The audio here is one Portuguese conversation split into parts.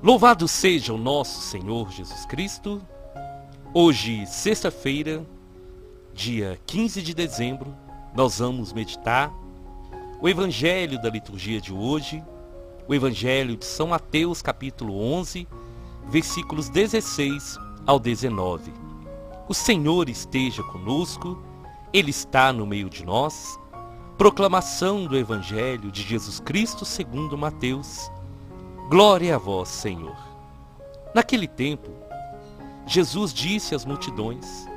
Louvado seja o nosso Senhor Jesus Cristo. Hoje, sexta-feira, dia 15 de dezembro, nós vamos meditar o Evangelho da liturgia de hoje, o Evangelho de São Mateus, capítulo 11, versículos 16 ao 19. O Senhor esteja conosco, Ele está no meio de nós. Proclamação do Evangelho de Jesus Cristo segundo Mateus. Glória a vós, Senhor. Naquele tempo, Jesus disse às multidões: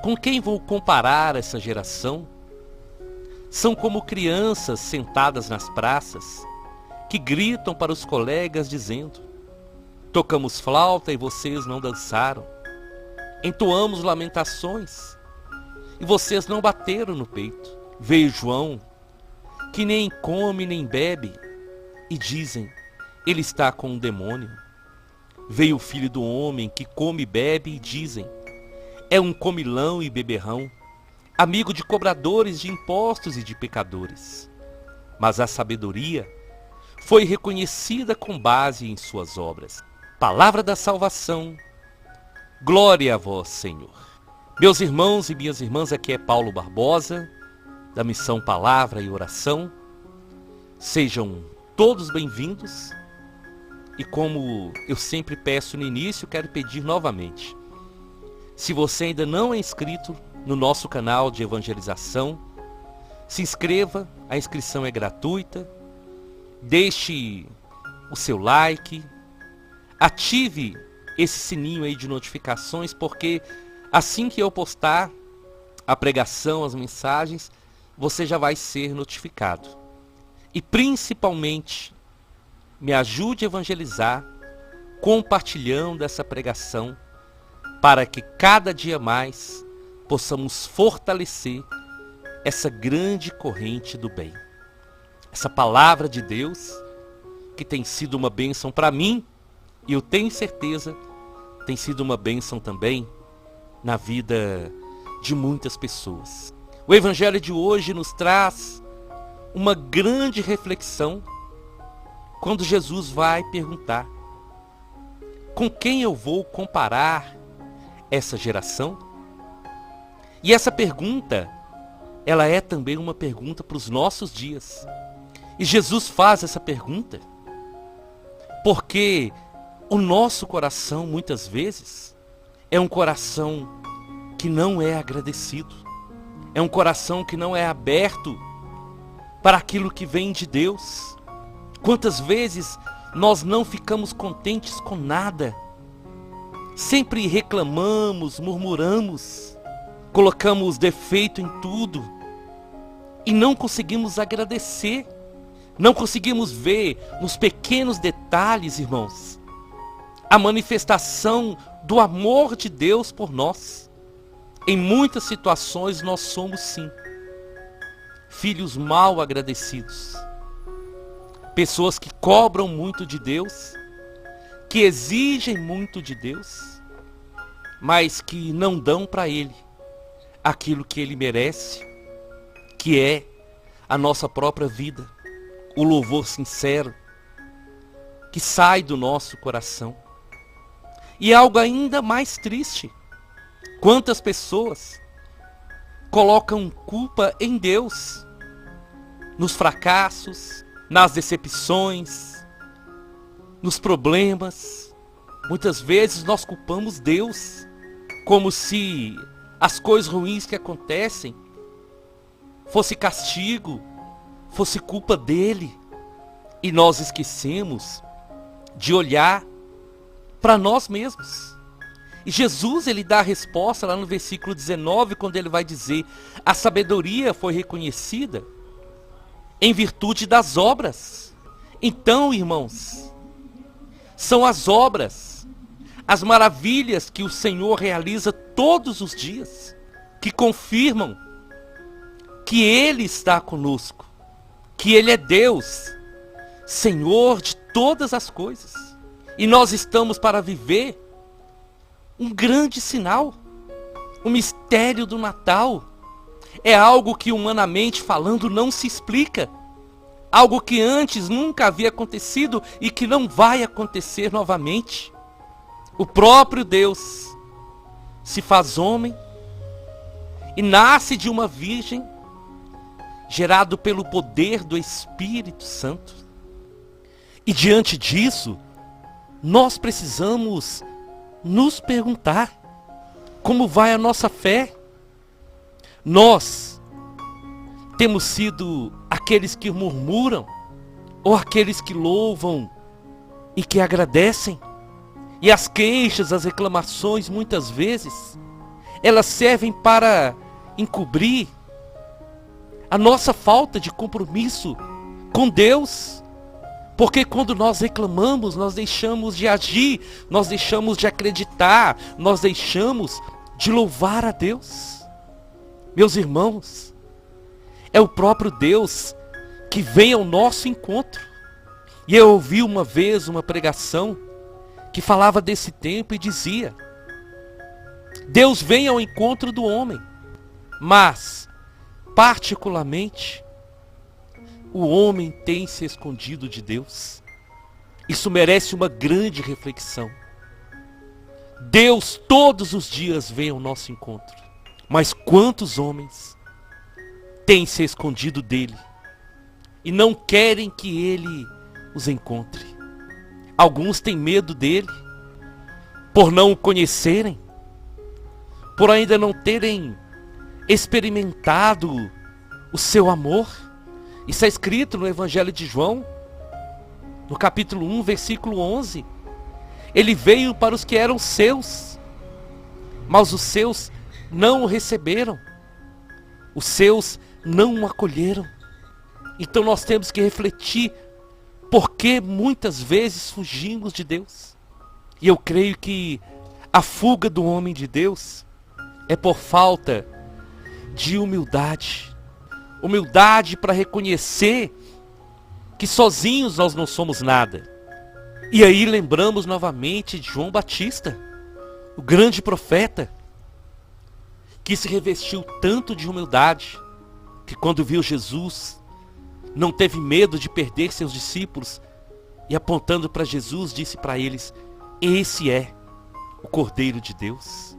com quem vou comparar essa geração? São como crianças sentadas nas praças, que gritam para os colegas dizendo: tocamos flauta e vocês não dançaram. Entoamos lamentações e vocês não bateram no peito. Veio João, que nem come nem bebe, e dizem: ele está com um demônio. Veio o Filho do Homem, que come e bebe, e dizem: é um comilão e beberrão, amigo de cobradores de impostos e de pecadores. Mas a sabedoria foi reconhecida com base em suas obras. Palavra da salvação. Glória a vós, Senhor. Meus irmãos e minhas irmãs, aqui é Paulo Barbosa, da Missão Palavra e Oração. Sejam todos bem-vindos. E como eu sempre peço no início, quero pedir novamente: se você ainda não é inscrito no nosso canal de evangelização, se inscreva, a inscrição é gratuita. Deixe o seu like, ative esse sininho aí de notificações, porque assim que eu postar a pregação, as mensagens, você já vai ser notificado. E principalmente, me ajude a evangelizar, compartilhando essa pregação, para que cada dia mais possamos fortalecer essa grande corrente do bem. Essa palavra de Deus, que tem sido uma bênção para mim, e eu tenho certeza, tem sido uma bênção também na vida de muitas pessoas. O Evangelho de hoje nos traz uma grande reflexão quando Jesus vai perguntar: com quem eu vou comparar essa geração? E essa pergunta, ela é também uma pergunta para os nossos dias. E Jesus faz essa pergunta porque o nosso coração, muitas vezes, é um coração que não é agradecido. É um coração que não é aberto para aquilo que vem de Deus. Quantas vezes nós não ficamos contentes com nada? Sempre reclamamos, murmuramos, colocamos defeito em tudo e não conseguimos agradecer. Não conseguimos ver nos pequenos detalhes, irmãos, a manifestação do amor de Deus por nós. Em muitas situações nós somos, sim, filhos mal agradecidos. Pessoas que cobram muito de Deus, que exigem muito de Deus, mas que não dão para Ele aquilo que Ele merece, que é a nossa própria vida, o louvor sincero que sai do nosso coração. E é algo ainda mais triste: quantas pessoas colocam culpa em Deus, nos fracassos, nas decepções, nos problemas. Muitas vezes nós culpamos Deus, como se as coisas ruins que acontecem fosse castigo, fosse culpa dele. E nós esquecemos de olhar para nós mesmos. E Jesus, ele dá a resposta lá no versículo 19, quando ele vai dizer: a sabedoria foi reconhecida em virtude das obras. Então, irmãos, são as obras, as maravilhas que o Senhor realiza todos os dias, que confirmam que Ele está conosco, que Ele é Deus, Senhor de todas as coisas. E nós estamos para viver um grande sinal, o mistério do Natal. É algo que, humanamente falando, não se explica. algo que antes nunca havia acontecido e que não vai acontecer novamente. O próprio Deus se faz homem e nasce de uma virgem, gerado pelo poder do Espírito Santo. E diante disso, nós precisamos nos perguntar: como vai a nossa fé? Nós temos sido aqueles que murmuram ou aqueles que louvam e que agradecem? E as queixas, as reclamações, muitas vezes, elas servem para encobrir a nossa falta de compromisso com Deus. Porque quando nós reclamamos, nós deixamos de agir, nós deixamos de acreditar, nós deixamos de louvar a Deus. Meus irmãos, é o próprio Deus que vem ao nosso encontro. E eu ouvi uma vez uma pregação que falava desse tempo e dizia: Deus vem ao encontro do homem, mas, particularmente, o homem tem se escondido de Deus. Isso merece uma grande reflexão. Deus todos os dias vem ao nosso encontro, mas quantos homens têm se escondido dele e não querem que ele os encontre? Alguns têm medo dele, por não o conhecerem, por ainda não terem experimentado o seu amor. Isso é escrito no Evangelho de João, no capítulo 1, versículo 11. Ele veio para os que eram seus, mas os seus não o receberam. Os seus não o acolheram. Então nós temos que refletir por que muitas vezes fugimos de Deus. E eu creio que a fuga do homem de Deus é por falta de humildade. Humildade para reconhecer que sozinhos nós não somos nada. E aí lembramos novamente de João Batista, o grande profeta, que se revestiu tanto de humildade, que quando viu Jesus, não teve medo de perder seus discípulos, e apontando para Jesus, disse para eles: esse é o Cordeiro de Deus.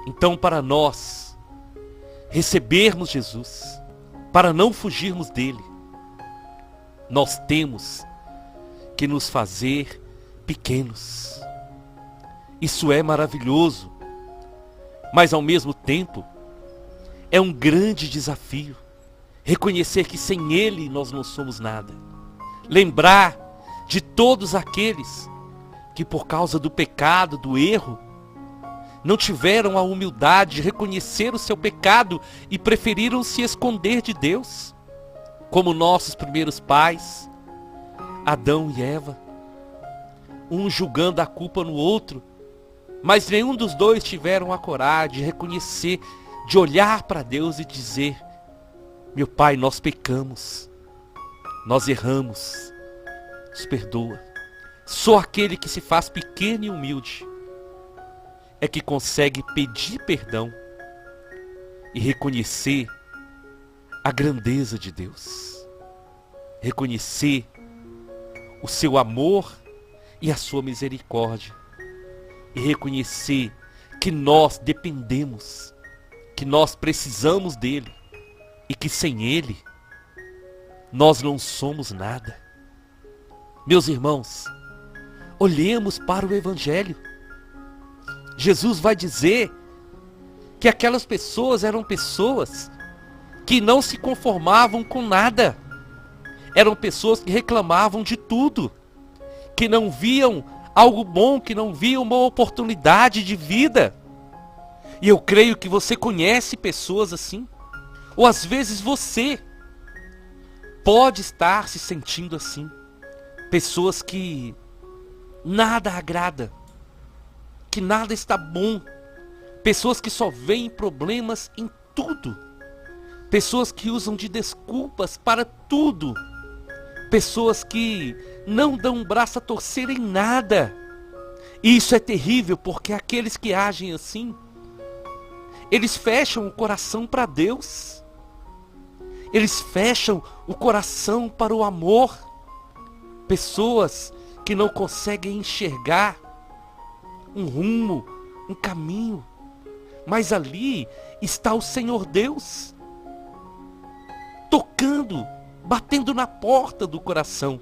Então, para nós recebermos Jesus, para não fugirmos dele, nós temos que nos fazer pequenos. Isso é maravilhoso, mas ao mesmo tempo é um grande desafio. Reconhecer que sem ele nós não somos nada. Lembrar de todos aqueles que por causa do pecado, do erro, não tiveram a humildade de reconhecer o seu pecado e preferiram se esconder de Deus, como nossos primeiros pais, Adão e Eva, um julgando a culpa no outro, mas nenhum dos dois tiveram a coragem de reconhecer, de olhar para Deus e dizer: meu Pai, nós pecamos, nós erramos, nos perdoa. Só aquele que se faz pequeno e humilde é que consegue pedir perdão e reconhecer a grandeza de Deus. Reconhecer o seu amor e a sua misericórdia. E reconhecer que nós dependemos, que nós precisamos dele e que sem ele nós não somos nada. Meus irmãos, olhemos para o Evangelho. Jesus vai dizer que aquelas pessoas eram pessoas que não se conformavam com nada. Eram pessoas que reclamavam de tudo, que não viam algo bom, que não viam uma oportunidade de vida. E eu creio que você conhece pessoas assim, ou às vezes você pode estar se sentindo assim. Pessoas que nada agrada, que nada está bom. Pessoas que só veem problemas em tudo. Pessoas que usam de desculpas para tudo. Pessoas que não dão um braço a torcer em nada. E isso é terrível, porque aqueles que agem assim, eles fecham o coração para Deus. Eles fecham o coração para o amor. Pessoas que não conseguem enxergar um rumo, um caminho. Mas ali está o Senhor Deus, tocando, batendo na porta do coração.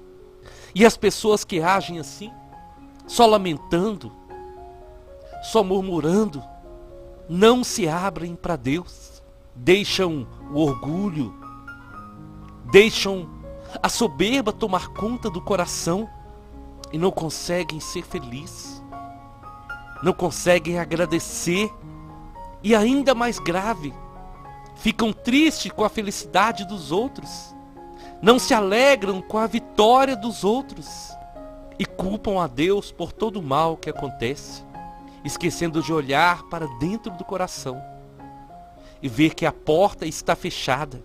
E as pessoas que agem assim, só lamentando, só murmurando, não se abrem para Deus. Deixam o orgulho, deixam a soberba tomar conta do coração e não conseguem ser felizes, não conseguem agradecer. E ainda mais grave, ficam tristes com a felicidade dos outros, não se alegram com a vitória dos outros e culpam a Deus por todo o mal que acontece, esquecendo de olhar para dentro do coração e ver que a porta está fechada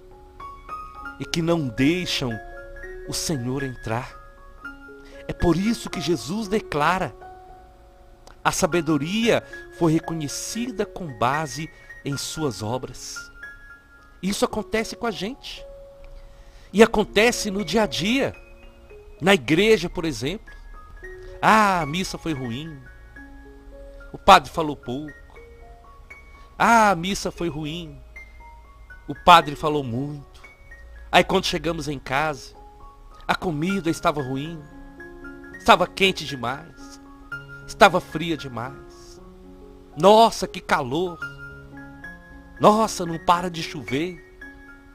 e que não deixam o Senhor entrar. É por isso que Jesus declara: a sabedoria foi reconhecida com base em suas obras. Isso acontece com a gente. E acontece no dia a dia. Na igreja, por exemplo. Ah, a missa foi ruim. O padre falou pouco. Ah, a missa foi ruim. O padre falou muito. Aí quando chegamos em casa, a comida estava ruim. Estava quente demais. Estava fria demais. Nossa, que calor. Nossa, não para de chover.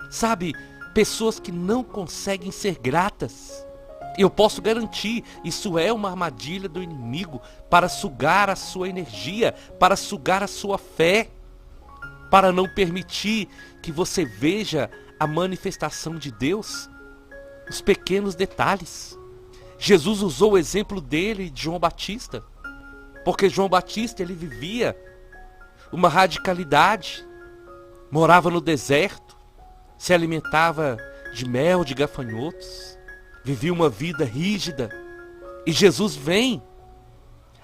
Sabe, pessoas que não conseguem ser gratas. Eu posso garantir, isso é uma armadilha do inimigo para sugar a sua energia, para sugar a sua fé, para não permitir que você veja a manifestação de Deus, os pequenos detalhes. Jesus usou o exemplo dele, de João Batista. Porque João Batista, ele vivia uma radicalidade, morava no deserto, se alimentava de mel, de gafanhotos, vivia uma vida rígida. E Jesus vem,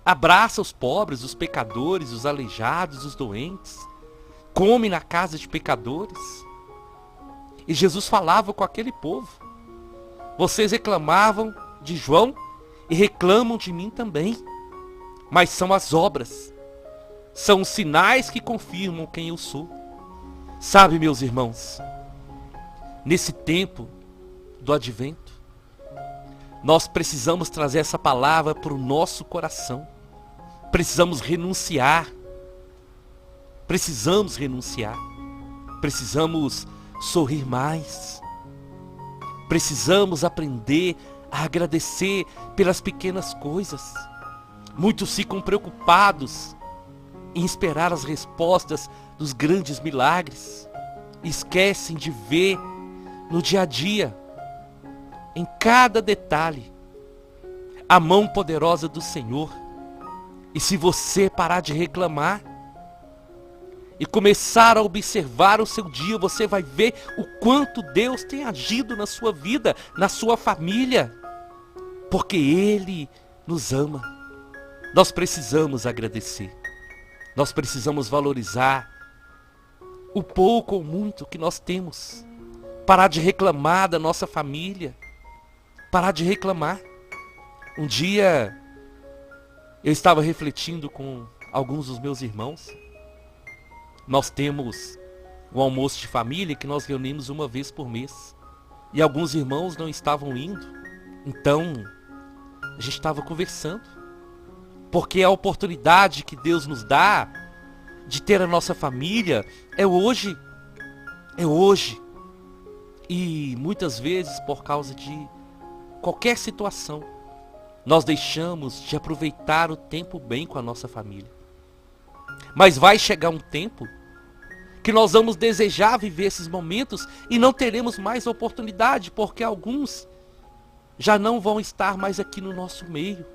abraça os pobres, os pecadores, os aleijados, os doentes, come na casa de pecadores. E Jesus falava com aquele povo: vocês reclamavam de João e reclamam de mim também. Mas são as obras, são os sinais que confirmam quem eu sou. Sabe, meus irmãos, nesse tempo do advento, nós precisamos trazer essa palavra para o nosso coração. Precisamos renunciar. Precisamos sorrir mais. Precisamos aprender a agradecer pelas pequenas coisas. Muitos ficam preocupados em esperar as respostas dos grandes milagres. Esquecem de ver no dia a dia, em cada detalhe, a mão poderosa do Senhor. E se você parar de reclamar e começar a observar o seu dia, você vai ver o quanto Deus tem agido na sua vida, na sua família. Porque Ele nos ama. Nós precisamos agradecer. Nós precisamos valorizar o pouco ou muito que nós temos. Parar de reclamar da nossa família. Parar de reclamar. Um dia eu estava refletindo com alguns dos meus irmãos. Nós temos um almoço de família que nós reunimos uma vez por mês. E alguns irmãos não estavam indo. Então, a gente estava conversando. Porque a oportunidade que Deus nos dá de ter a nossa família é hoje. É hoje. E muitas vezes, por causa de qualquer situação, nós deixamos de aproveitar o tempo bem com a nossa família. Mas vai chegar um tempo que nós vamos desejar viver esses momentos e não teremos mais oportunidade, porque alguns já não vão estar mais aqui no nosso meio.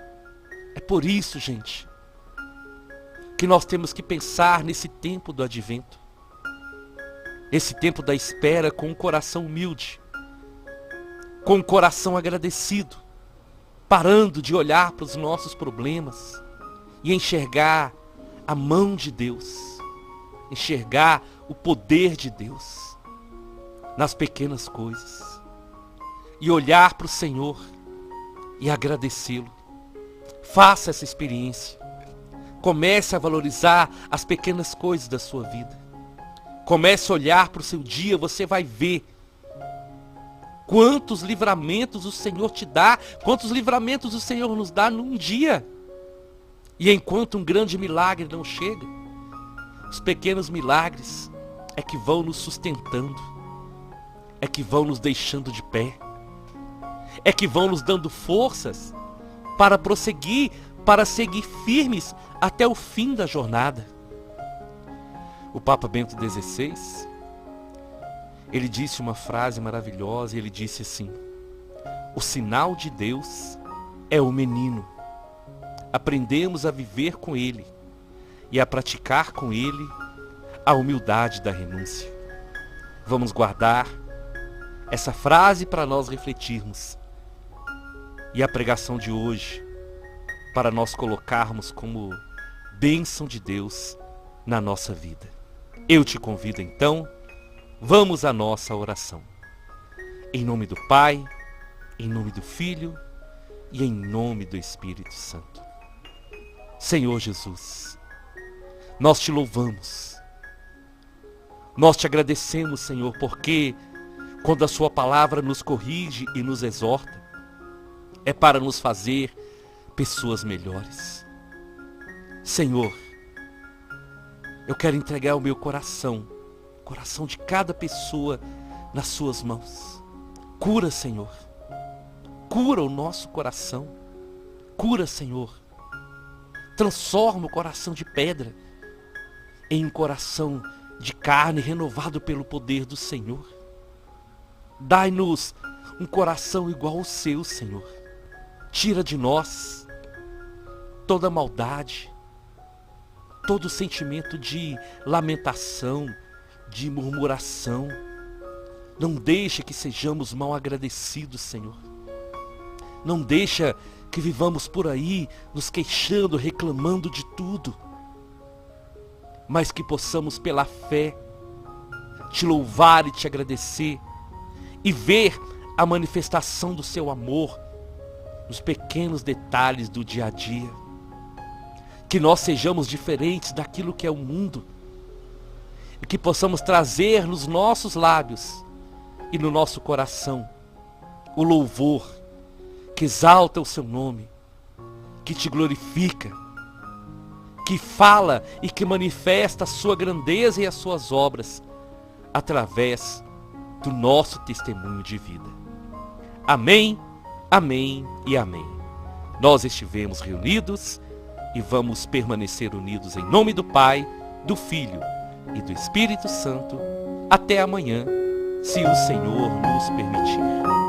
É por isso, gente, que nós temos que pensar nesse tempo do advento. Esse tempo da espera com um coração humilde, com um coração agradecido, parando de olhar para os nossos problemas e enxergar a mão de Deus, enxergar o poder de Deus. nas pequenas coisas e olhar para o Senhor e agradecê-lo. Faça essa experiência. Comece a valorizar as pequenas coisas da sua vida. Comece a olhar para o seu dia, você vai ver quantos livramentos o Senhor te dá, quantos livramentos o Senhor nos dá num dia. E enquanto um grande milagre não chega, os pequenos milagres é que vão nos sustentando, é que vão nos deixando de pé, é que vão nos dando forças para prosseguir, para seguir firmes até o fim da jornada. O Papa Bento XVI, ele disse uma frase maravilhosa, e ele disse assim: o sinal de Deus é o menino. Aprendemos a viver com ele e a praticar com ele a humildade da renúncia. Vamos guardar essa frase para nós refletirmos. E a pregação de hoje, para nós colocarmos como bênção de Deus na nossa vida. Eu te convido então, vamos à nossa oração. Em nome do Pai, em nome do Filho e em nome do Espírito Santo. Senhor Jesus, nós te louvamos. Nós te agradecemos, Senhor, porque quando a sua palavra nos corrige e nos exorta, é para nos fazer pessoas melhores. Senhor, eu quero entregar o meu coração, o coração de cada pessoa nas suas mãos. Cura, Senhor. Cura o nosso coração. Cura, Senhor. Transforma o coração de pedra em um coração de carne renovado pelo poder do Senhor. Dai-nos um coração igual ao seu, Senhor. Tira de nós toda maldade, todo sentimento de lamentação, de murmuração. Não deixa que sejamos mal agradecidos, Senhor. Não deixa que vivamos por aí nos queixando, reclamando de tudo. Mas que possamos pela fé te louvar e te agradecer e ver a manifestação do seu amor nos pequenos detalhes do dia a dia. Que nós sejamos diferentes daquilo que é o mundo e que possamos trazer nos nossos lábios e no nosso coração o louvor que exalta o seu nome, que te glorifica, que fala e que manifesta a sua grandeza e as suas obras através do nosso testemunho de vida. Amém, amém e amém. Nós estivemos reunidos e vamos permanecer unidos em nome do Pai, do Filho e do Espírito Santo até amanhã, se o Senhor nos permitir.